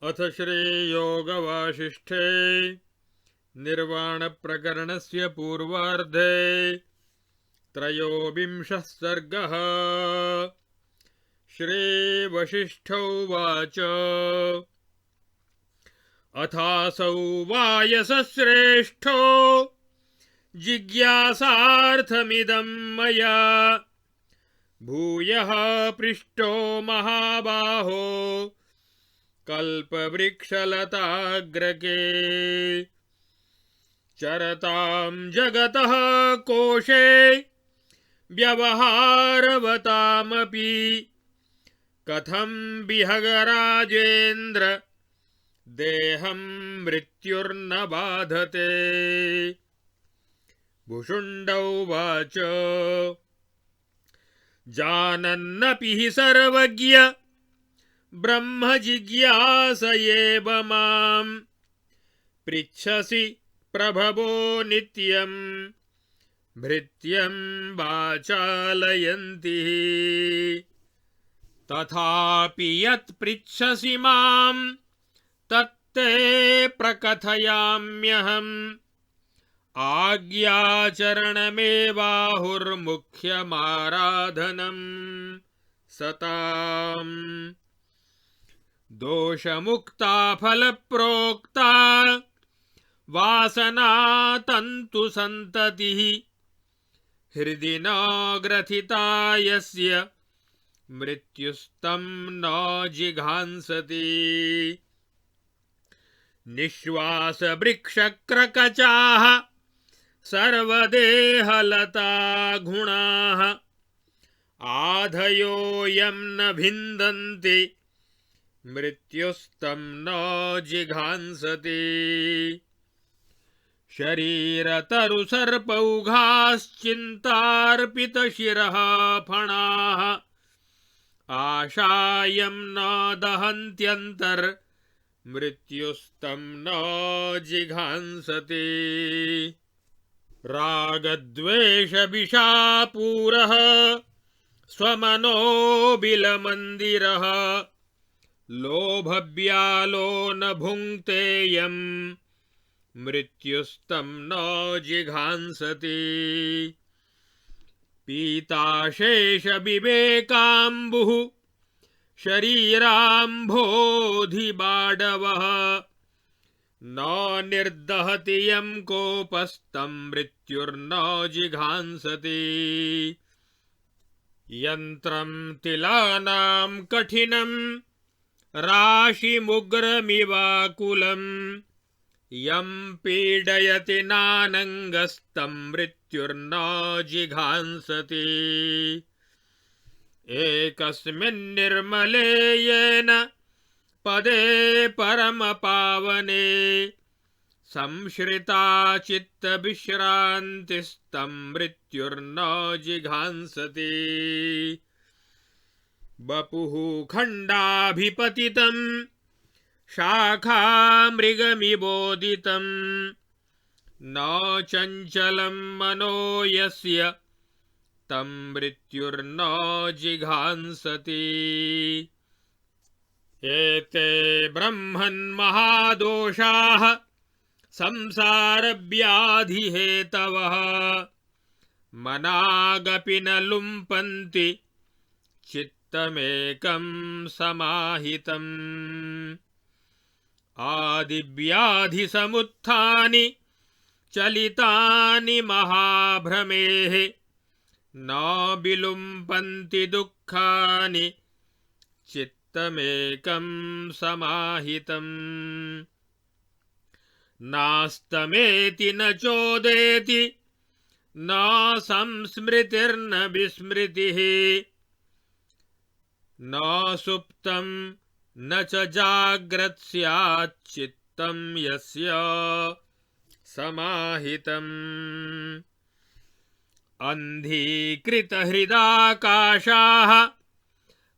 अथ श्रीयोगवासिष्ठे निर्वाणप्रकरणस्य पूर्वार्धे त्रयोविंशः सर्गः। श्रीवसिष्ठोवाच अथासौ वायसश्रेष्ठो जिज्ञासार्थमिदं मया भूयः पृष्टो महाबाहो कल्पवृक्षलताग्रके। चरतां जगतः कोशे व्यवहारवतामपि कथं विहगराजेन्द्र देहं मृत्युर्न बाधते। भुषुण्डौवाच जानन्नपि हि सर्वज्ञ ब्रह्म जिज्ञासयेव मां पृच्छसि प्रभवो नित्यं भृत्यं वाचालयन्ति। तथापि यत् पृच्छसि मां तत्ते प्रकथयाम्यहम् आज्ञाचरणमेवाहुर्मुख्यमाराधनं सताम्। दोषमुक्ता फलप्रोक्ता वासना तन्तु सन्ततिः हृदि न ग्रथिता यस्य मृत्युस्तं न जिघांसति। निःश्वास वृक्षक्रकचाः सर्वदेहलता गुणाः आधयोऽयं न भिन्दन्ति मृत्युस्तं न जिघांसति। शरीरतरुसर्पौघाश्चिन्तार्पितशिरः फणाः आशायं न दहन्त्यन्तर्मृत्युस्तं न जिघांसति। रागद्वेषविषापूरः स्वमनोबिलमन्दिरः लोभव्यालो न भुङ्क्तेयं मृत्युस्तं न जिघांसति। पीताशेषविवेकाम्बुः शरीराम्भोधिबाडवः न निर्दहति यं कोपस्तं मृत्युर्न जिघांसति। यन्त्रं तिलानां कठिनं राशिमुग्रमिवाकुलं यं पीडयति नानङ्गस्तं मृत्युर्न जिघांसति। एकस्मिन्निर्मले येन पदे परमपावने संश्रिता चित्तविश्रान्तिस्तं मृत्युर्न जिघांसति। वपुः खण्डाभिपतितं शाखामृगमिवोदितं न चञ्चलं मनो यस्य तं मृत्युर्न जिघांसति। एते ब्रह्मन्महादोषाः संसारव्याधिहेतवः मनागपि न लुम्पन्ति चित्तमेकं समाहितम्। आदिव्याधिसमुत्थानि चलितानि महाभ्रमेः न विलुम्पन्ति दुःखानि चित्तमेकं समाहितम्। नास्तमेति न चोदेति न संस्मृतिर्न विस्मृतिः न सुप्तं न च जाग्रत् स्याच्चित्तं यस्य समाहितम्। अन्धीकृतहृदाकाशाः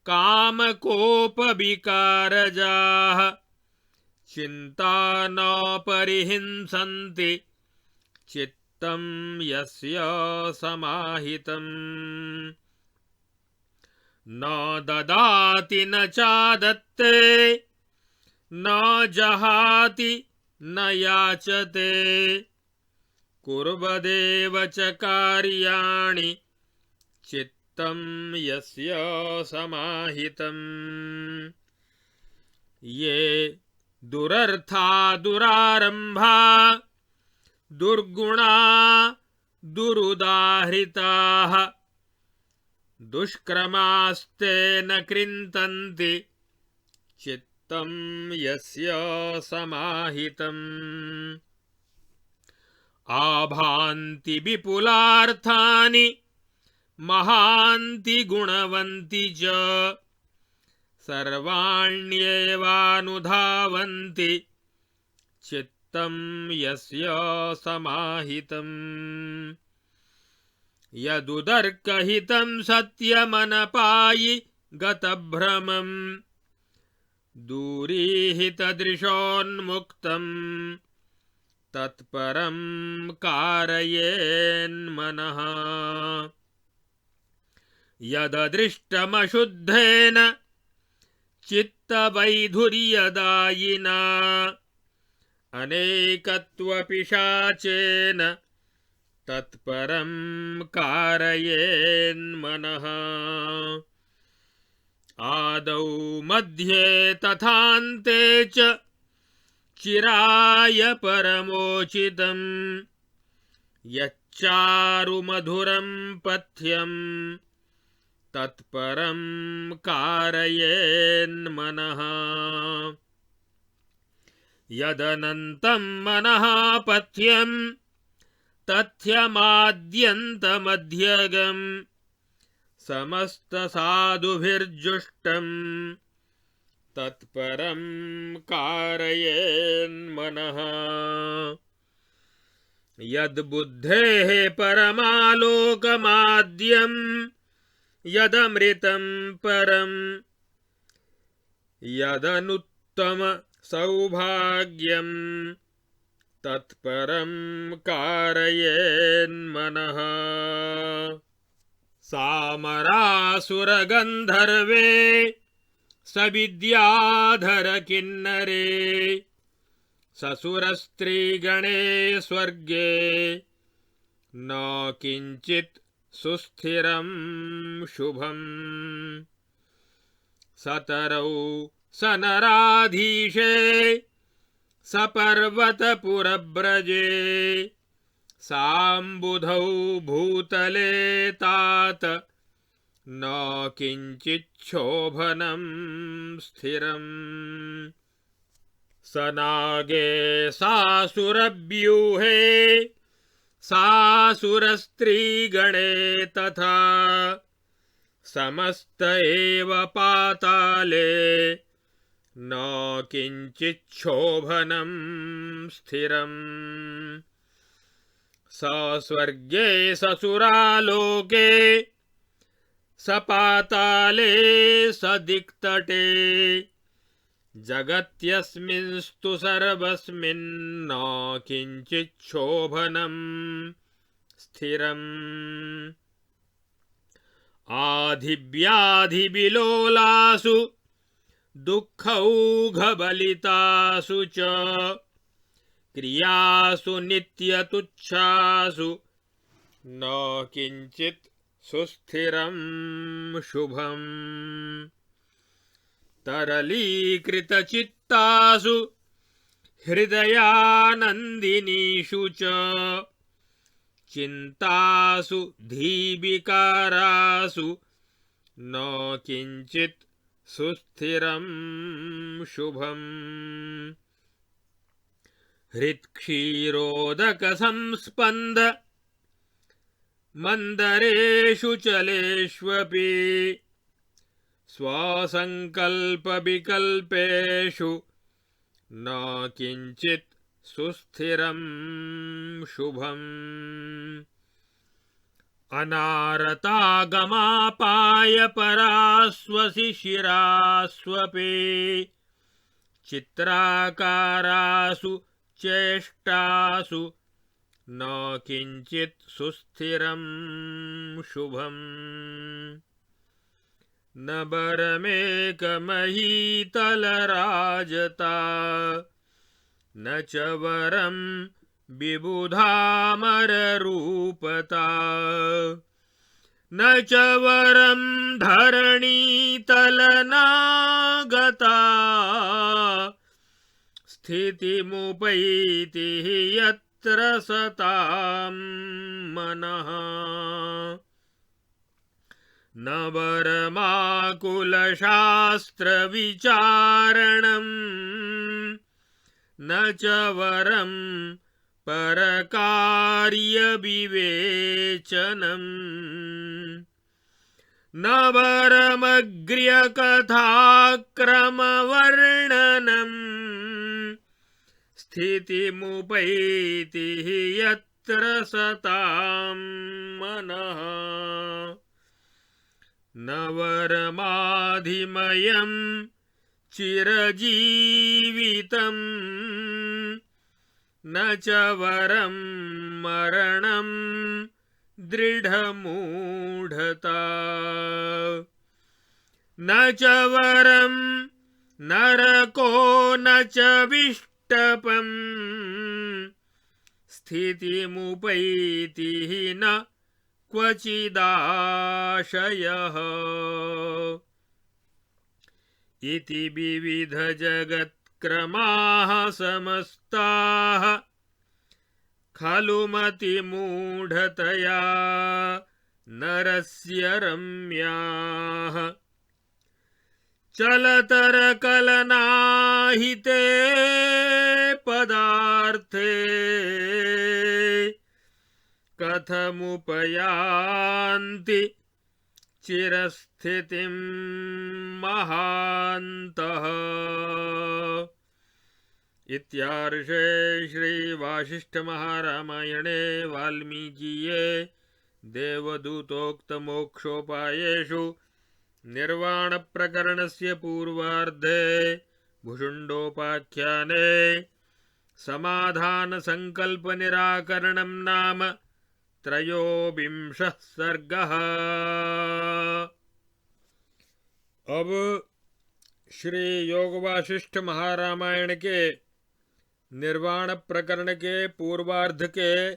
कामकोपविकारजाः चिन्ता न परिहिंसन्ति चित्तं यस्य समाहितम्। न ददाति न चादत्ते न जहाति न याचते कुर्वदेव च कार्याणि चित्तं यस्य समाहितम् ये दुरर्था दुरारम्भा दुर्गुणा दुरुदाहृताः दुष्क्रमास्ते न कृन्तन्ति चित्तं यस्य समाहितम् आभान्ति विपुलार्थानि महान्ति गुणवन्ति च सर्वाण्येवानुधावन्ति चित्तं यस्य समाहितम् यदुदर्कहितं सत्यमनपायि गतभ्रमम् दूरीहितदृशोन्मुक्तम् तत्परं कारयेन्मनः यददृष्टमशुद्धेन चित्तवैधुर्यदायिना अनेकत्वपिशाचेन तत्परं कारयेन्मनः आदौ मध्ये तथान्ते च चिराय परमोचितं यच्चारुमधुरं पथ्यं तत्परं कारयेन्मनः यदनन्तं मनः पथ्यं तथ्यमाद्यन्तमध्यगं समस्तसाधुभिर्जुष्टं तत्परं कारयेन्मनः यद्बुद्धेः परमालोकमाद्यं यदमृतं परं यदनुत्तमसौभाग्यं तत्परं कारयेन्मनः सामरासुरगन्धर्वे सविद्याधरकिन्नरे ससुरस्त्रीगणे स्वर्गे न किञ्चित् सुस्थिरं शुभम् सतरौ सनराधीशे सपर्वतपुरव्रजे साम्बुधौ भूतले तात न किञ्चिच्छोभनं स्थिरम् सनागे सासुरव्यूहे सासुरस्त्रीगणे तथा समस्त एव पाताले न किञ्चिच्छोभनं स्थिरम् सस्वर्गे ससुरालोके सपाताले सदिक्तटे जगत्यस्मिंस्तु सर्वस्मिन् न किञ्चिच्छोभनं स्थिरम् आधिव्याधिविलोलासु दुःखौघबलितासु च क्रियासु नित्यतुच्छासु न किञ्चित् सुस्थिरं शुभम् तरलीकृतचित्तासु हृदयानन्दिनीषु च चिन्तासु धीविकारासु न किञ्चित् सुस्थिरं शुभम् हृत्क्षीरोदकसंस्पन्द मन्दरेषु चलेष्वपि स्वसङ्कल्पविकल्पेषु न किञ्चित् सुस्थिरं शुभम् अनारतागमापायपरास्वसि शिरास्वपि चित्राकारासु चेष्टासु न किञ्चित् सुस्थिरं शुभम् न बरमेकमहीतलराजता न च वरं विबुधामररूपता न च वरं धरणीतलनागता स्थितिमुपैति यत्र सतां मनः न वरमाकुलशास्त्रविचारणम् न च वरं परकार्यविवेचनम् न वरमग्र्यकथाक्रमवर्णनम् स्थितिमुपैति यत्र सतां मनः न वरमाधिमयं चिरजीवितम् न च वरं मरणं दृढमूढता न च वरं नरको न च विष्टपम् स्थितिमुपैति न क्वचिदाशयः इति विविधजगत्क्रमाः समस्ताः खलु मतिमूढतया नरस्य रम्याः चलतरकलनाहिते पदार्थे कथमुपयान्ति चिरस्थितिं महान्तः। इत्यार्षे श्री वासिष्ठ महारामायणे वाल्मीकीये देवदूतोक्त मोक्षोपायेषु निर्वाण प्रकरणस्य पूर्वार्धे भुषुण्डोपाख्याने समाधान संकल्प निराकरणं नाम त्रयोविंशः सर्गः। अब श्री योग वासिष्ठ महारामायण के निर्वाण प्रकरण के पूर्वार्ध के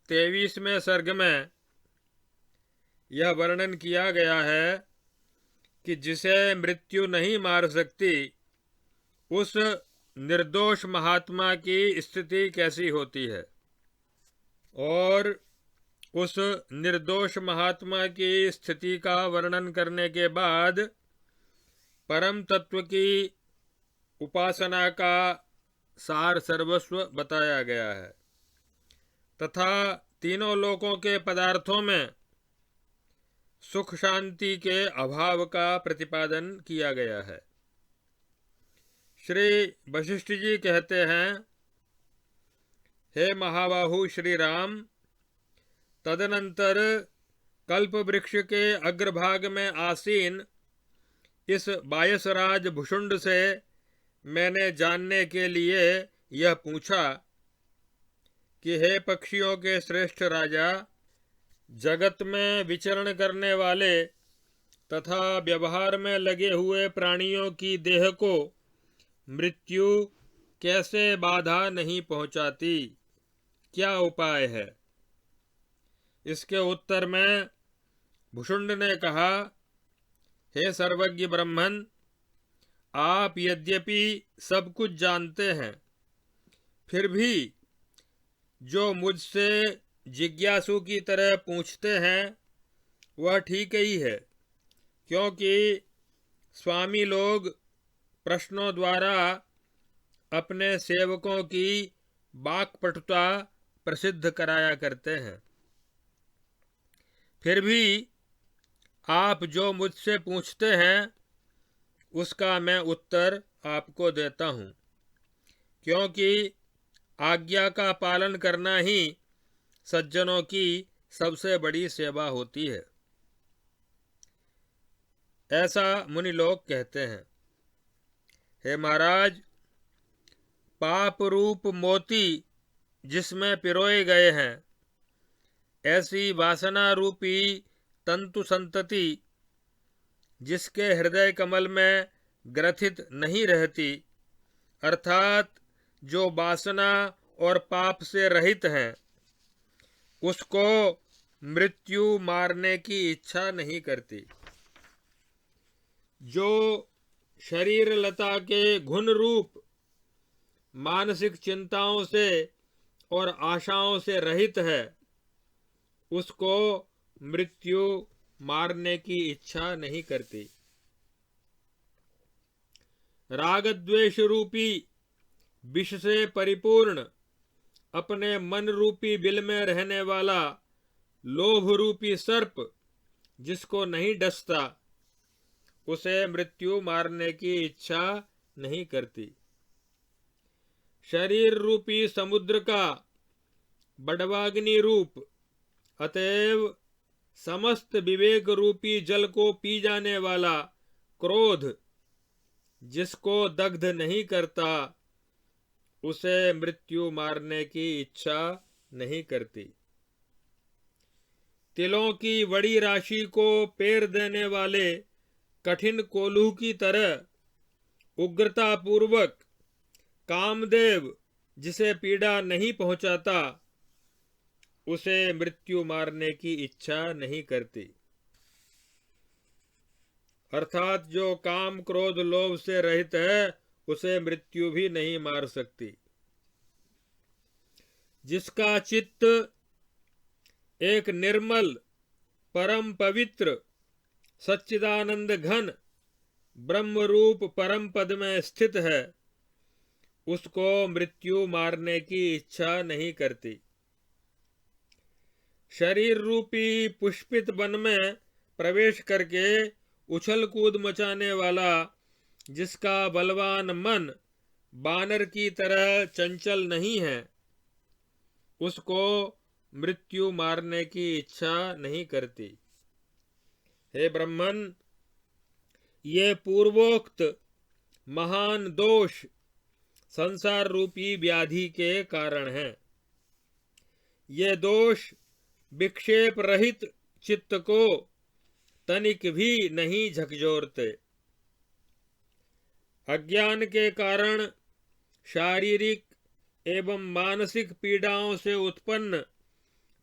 23वें सर्ग में यह वर्णन किया गया है कि जिसे मृत्यु नहीं मार सकती उस निर्दोष महात्मा की स्थिति कैसी होती है, और उस निर्दोष महात्मा की स्थिति का वर्णन करने के बाद परम तत्व की उपासना का सार सर्वस्व बताया गया है तथा तीनों लोकों के पदार्थों में सुख शांति के अभाव का प्रतिपादन किया गया है। श्री वशिष्ठ जी कहते हैं, हे महाबाहु श्री राम, तदनंतर कल्प वृक्ष के अग्रभाग में आसीन इस बायसराज भुषुंड से मैंने जानने के लिए यह पूछा कि हे पक्षियों के श्रेष्ठ राजा, जगत में विचरण करने वाले तथा व्यवहार में लगे हुए प्राणियों की देह को मृत्यु कैसे बाधा नहीं पहुंचाती, क्या उपाय है? इसके उत्तर में भुषुंड ने कहा, हे सर्वज्ञ ब्रह्मन, आप यद्यपि सब कुछ जानते हैं, फिर भी जो मुझसे जिज्ञासु की तरह पूछते हैं वह ठीक ही है, क्योंकि स्वामी लोग प्रश्नों द्वारा अपने सेवकों की वाक्पटुता प्रसिद्ध कराया करते हैं। फिर भी आप जो मुझसे पूछते हैं उसका मैं उत्तर आपको देता हूँ, क्योंकि आज्ञा का पालन करना ही सज्जनों की सबसे बड़ी सेवा होती है, ऐसा मुनि लोग कहते हैं। हे महाराज, पाप रूप मोती जिसमें पिरोए गए हैं, ऐसी वासना रूपी तंतु संतति जिसके हृदय कमल में ग्रथित नहीं रहती, अर्थात जो वासना और पाप से रहित है, उसको मृत्यु मारने की इच्छा नहीं करती। जो शरीर लता के घुन रूप मानसिक चिंताओं से और आशाओं से रहित है, उसको मृत्यु मारने की इच्छा नहीं करती। राग द्वेष रूपी विष से परिपूर्ण अपने मन रूपी बिल में रहने वाला लोभ रूपी सर्प जिसको नहीं डसता, उसे मृत्यु मारने की इच्छा नहीं करती। शरीर रूपी समुद्र का बड़वाग्नि रूप, अतएव समस्त विवेक रूपी जल को पी जाने वाला क्रोध जिसको दग्ध नहीं करता, उसे मृत्यु मारने की इच्छा नहीं करती। तिलों की बड़ी राशि को पेर देने वाले कठिन कोल्हू की तरह उग्रता पूर्वक कामदेव जिसे पीड़ा नहीं पहुंचाता, उसे मृत्यु मारने की इच्छा नहीं करती। अर्थात जो काम क्रोध लोभ से रहित है, उसे मृत्यु भी नहीं मार सकती। जिसका चित्त एक निर्मल परम पवित्र सच्चिदानंद घन ब्रह्म रूप परम पद में स्थित है, उसको मृत्यु मारने की इच्छा नहीं करती। शरीर रूपी पुष्पित वन में प्रवेश करके उछल कूद मचाने वाला जिसका बलवान मन बानर की तरह चंचल नहीं है, उसको मृत्यु मारने की इच्छा नहीं करती। हे ब्रह्मन, ये पूर्वोक्त महान दोष संसार रूपी व्याधि के कारण हैं। ये दोष विक्षेप रहित चित्त को तनिक भी नहीं झकझोरते। अज्ञान के कारण शारीरिक एवं मानसिक पीड़ाओं से उत्पन्न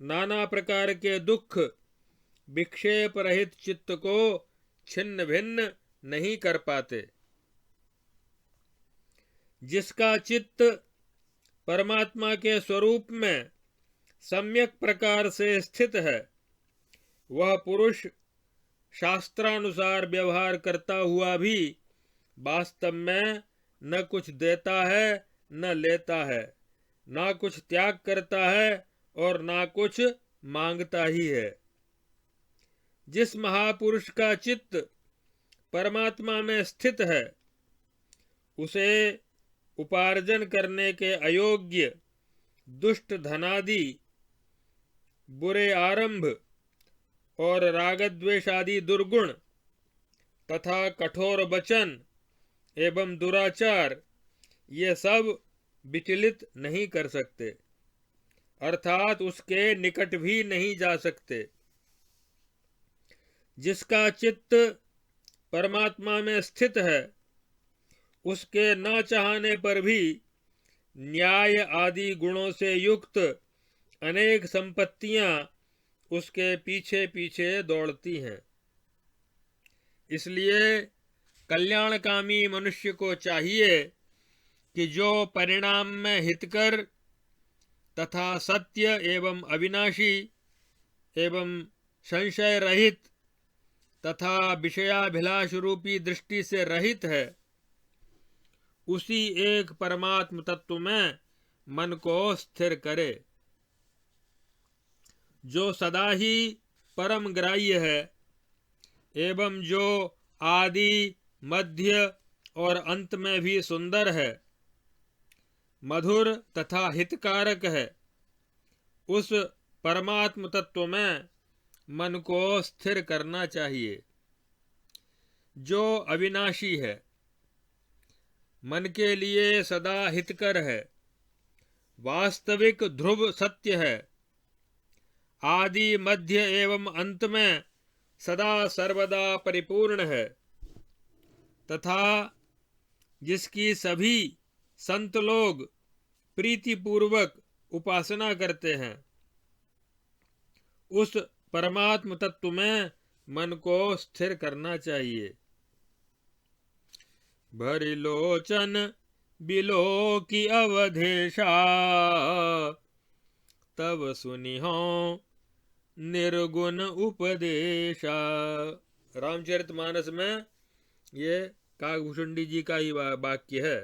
नाना प्रकार के दुख विक्षेप रहित चित्त को छिन्न भिन्न नहीं कर पाते। जिसका चित्त परमात्मा के स्वरूप में सम्यक प्रकार से स्थित है, वह पुरुष शास्त्रानुसार व्यवहार करता हुआ भी वास्तव में न कुछ देता है न लेता है, न कुछ त्याग करता है और न कुछ मांगता ही है। जिस महापुरुष का चित्त परमात्मा में स्थित है, उसे उपार्जन करने के अयोग्य दुष्ट धनादि बुरे आरंभ और रागद्वेष आदि दुर्गुण तथा कठोर वचन एवं दुराचार ये सब विचलित नहीं कर सकते, अर्थात उसके निकट भी नहीं जा सकते। जिसका चित्त परमात्मा में स्थित है, उसके न चाहने पर भी न्याय आदि गुणों से युक्त अनेक संपत्तियां उसके पीछे पीछे दौड़ती हैं। इसलिए कल्याणकामी मनुष्य को चाहिए कि जो परिणाम में हितकर तथा सत्य एवं अविनाशी एवं संशय रहित तथा विषयाभिलाष रूपी दृष्टि से रहित है, उसी एक परमात्म तत्व में मन को स्थिर करे। जो सदा ही परम ग्राह्य है एवं जो आदि मध्य और अंत में भी सुंदर है, मधुर तथा हितकारक है, उस परमात्म तत्व में मन को स्थिर करना चाहिए। जो अविनाशी है, मन के लिए सदा हितकर है, वास्तविक ध्रुव सत्य है, आदि मध्य एवं अंत में सदा सर्वदा परिपूर्ण है तथा जिसकी सभी संत लोग प्रीतिपूर्वक उपासना करते हैं, उस परमात्म तत्व में मन को स्थिर करना चाहिए। भरि लोचन बिलो की अवधेशा, तब सुनिहो निर्गुण उपदेशा। रामचरितमानस में ये काकभूषुंडी जी का ही वाक्य है।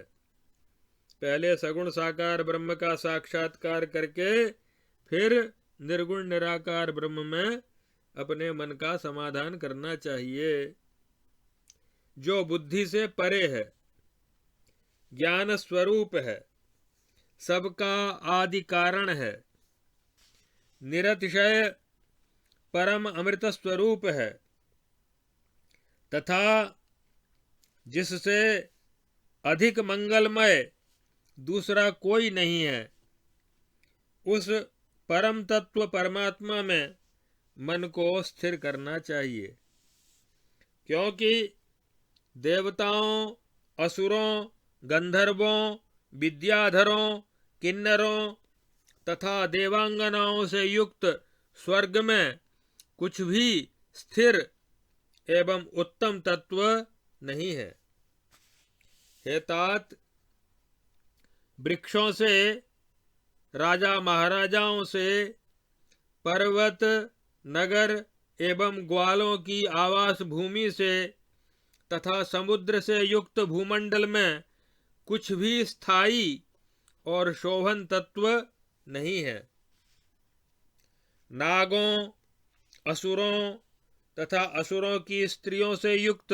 पहले सगुण साकार ब्रह्म का साक्षात्कार करके फिर निर्गुण निराकार ब्रह्म में अपने मन का समाधान करना चाहिए, जो बुद्धि से परे है, ज्ञान स्वरूप है, सबका आदि कारण है, निरतिशय परम अमृत स्वरूप है तथा जिससे अधिक मंगलमय दूसरा कोई नहीं है, उस परम तत्व परमात्मा में मन को स्थिर करना चाहिए। क्योंकि देवताओं, असुरों, गंधर्वों, विद्याधरों, किन्नरों तथा देवांगनाओं से युक्त स्वर्ग में कुछ भी स्थिर एवं उत्तम तत्व नहीं है। हे तात, वृक्षों से, राजा महाराजाओं से, पर्वत, नगर एवं ग्वालों की आवास भूमि से तथा समुद्र से युक्त भूमंडल में कुछ भी स्थायी और शोभन तत्व नहीं है। नागों, असुरों तथा असुरों की स्त्रियों से युक्त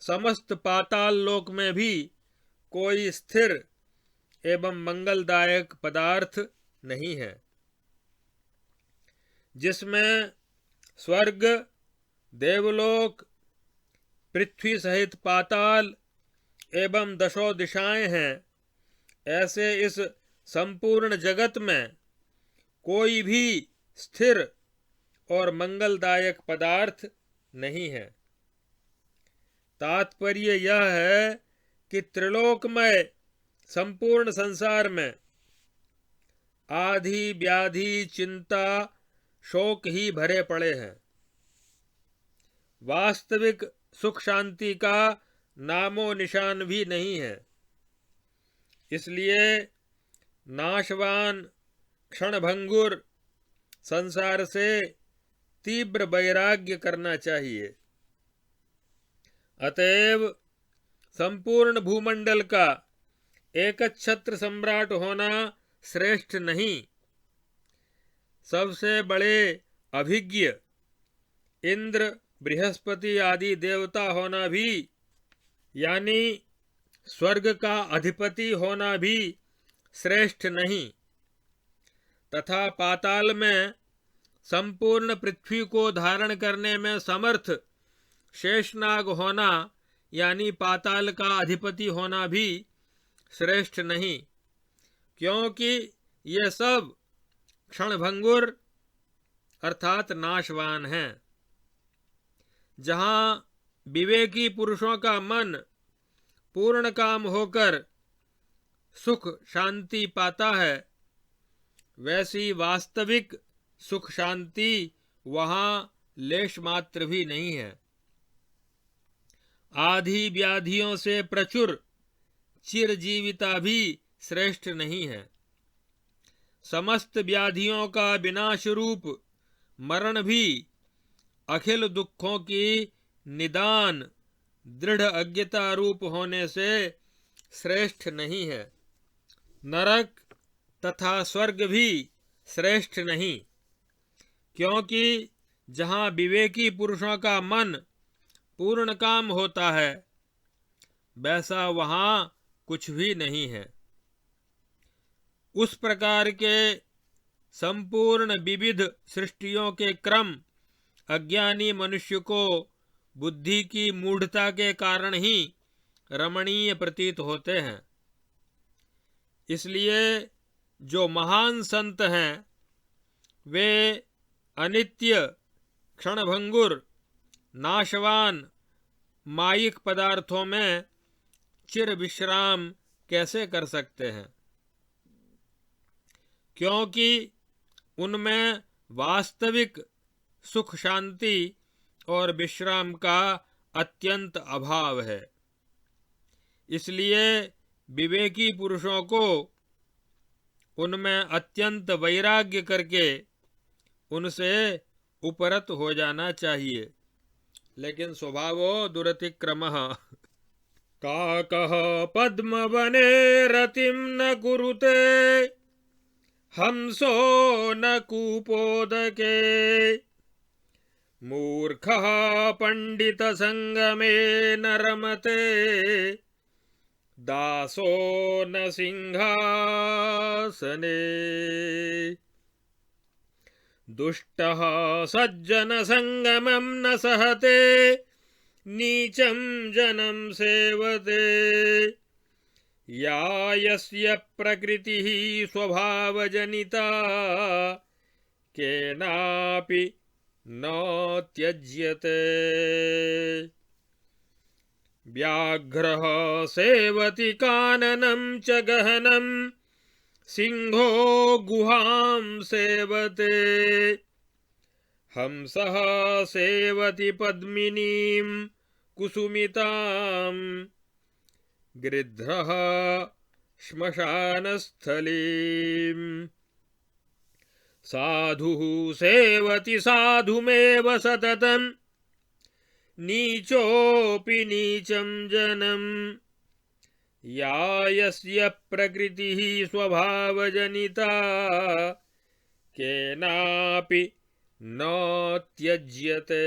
समस्त पाताल लोक में भी कोई स्थिर एवं मंगलदायक पदार्थ नहीं है, जिसमें स्वर्ग, देवलोक, पृथ्वी सहित पाताल एवं दशों दिशाएं हैं। ऐसे इस संपूर्ण जगत में कोई भी स्थिर और मंगलदायक पदार्थ नहीं है। तात्पर्य यह है कि त्रिलोकमय संपूर्ण संसार में आधि व्याधि चिंता शोक ही भरे पड़े हैं। वास्तविक सुख शांति का नामो निशान भी नहीं है। इसलिए नाशवान क्षणभंगुर संसार से तीव्र वैराग्य करना चाहिए। अतएव संपूर्ण भूमंडल का एकछत्र सम्राट होना श्रेष्ठ नहीं, सबसे बड़े अभिज्ञ इंद्र, बृहस्पति आदि देवता होना भी, यानी स्वर्ग का अधिपति होना भी श्रेष्ठ नहीं, तथा पाताल में संपूर्ण पृथ्वी को धारण करने में समर्थ शेषनाग होना यानी पाताल का अधिपति होना भी श्रेष्ठ नहीं, क्योंकि ये सब क्षणभंगुर अर्थात नाशवान हैं। जहां विवेकी पुरुषों का मन पूर्ण काम होकर सुख शांति पाता है, वैसी वास्तविक सुख शांति वहां लेश मात्र भी नहीं है। आधि व्याधियों से प्रचुर चिरजीविता भी श्रेष्ठ नहीं है। समस्त व्याधियों का विनाश रूप मरण भी अखिल दुखों की निदान दृढ़ अज्ञता रूप होने से श्रेष्ठ नहीं है। नरक तथा स्वर्ग भी श्रेष्ठ नहीं, क्योंकि जहाँ विवेकी पुरुषों का मन पूर्ण काम होता है, वैसा वहाँ कुछ भी नहीं है। उस प्रकार के संपूर्ण विविध सृष्टियों के क्रम अज्ञानी मनुष्य को बुद्धि की मूढ़ता के कारण ही रमणीय प्रतीत होते हैं। इसलिए जो महान संत हैं वे अनित्य, क्षणभंगुर नाशवान मायिक पदार्थों में चिर विश्राम कैसे कर सकते हैं, क्योंकि उनमें वास्तविक सुख शांति और विश्राम का अत्यंत अभाव है। इसलिए विवेकी पुरुषों को उनमें अत्यंत वैराग्य करके उनसे उपरत हो जाना चाहिए। लेकिन स्वभावो दुरतिक्रमः। काकः पद्मवने रतिं न कुरुते हंसो न कूपोदके मूर्खः पंडितसंगमे न रमते दासो न सिंहासने दुष्टः सज्जनसंगमं न सहते नीचं जनं सेवते या यस्य प्रकृतिः स्वभावजनिता केनापि न त्यज्यते व्याघ्रः सेवति काननं च गहनं सिंहो गुहां सेवते हंसः सेवति पद्मिनीं कुसुमितां गृध्रः श्मशानस्थलीं साधुः सेवति साधुमेव सततं नीचोऽपि नीचं जनं या यस्य प्रकृतिः स्वभावजनिता केनापि न त्यज्यते।